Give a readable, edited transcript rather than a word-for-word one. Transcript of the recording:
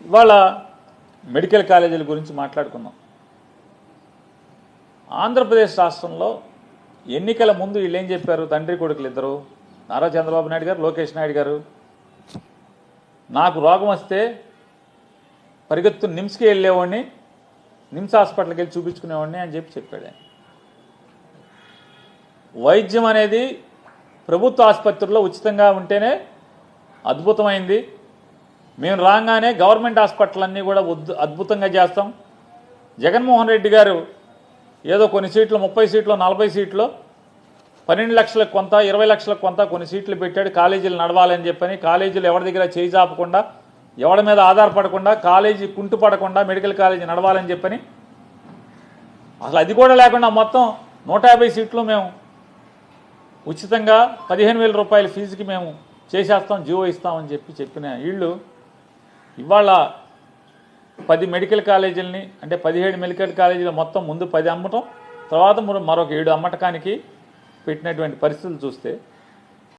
ఇవాళ మెడికల్ కాలేజీల గురించి మాట్లాడుకున్నాం. ఆంధ్రప్రదేశ్ రాష్ట్రంలో ఎన్నికల ముందు వీళ్ళు ఏం చెప్పారు? తండ్రి కొడుకులు ఇద్దరు, నారా చంద్రబాబు నాయుడు గారు, లోకేష్ నాయుడు గారు, నాకు రోగం వస్తే పరిగెత్తు నిమ్స్కి వెళ్ళేవాడిని, నిమ్స్ హాస్పిటల్కి వెళ్ళి చూపించుకునేవాడిని అని చెప్పాడు. వైద్యం అనేది ప్రభుత్వ ఆసుపత్రుల్లో ఉచితంగా ఉంటేనే అద్భుతమైంది. మేము రాగానే గవర్నమెంట్ హాస్పిటల్ అన్నీ కూడా అద్భుతంగా చేస్తాం. జగన్మోహన్ రెడ్డి గారు ఏదో కొన్ని సీట్లు 30 సీట్లు 40 సీట్లు 12 లక్షలకు కొంత 20 లక్షలకు కొంత కొన్ని సీట్లు పెట్టాడు. కాలేజీలు నడవాలని చెప్పని, కాలేజీలు ఎవరి దగ్గర చేయి చాపకుండా, ఎవరి మీద ఆధారపడకుండా, కాలేజీ కుంటుపడకుండా మెడికల్ కాలేజీ నడవాలని చెప్పని, అసలు అది కూడా లేకుండా మొత్తం 150 సీట్లు మేము ఉచితంగా 15,000 రూపాయల ఫీజుకి మేము చేసేస్తాం, జీవో ఇస్తామని చెప్పిన వీళ్ళు ఇవాళ 10 మెడికల్ కాలేజీలని, అంటే 17 మెడికల్ కాలేజీలు మొత్తం ముందు 10 అమ్మటం, తర్వాత మరొక 7 అమ్మటకానికి పెట్టినటువంటి పరిస్థితులు చూస్తే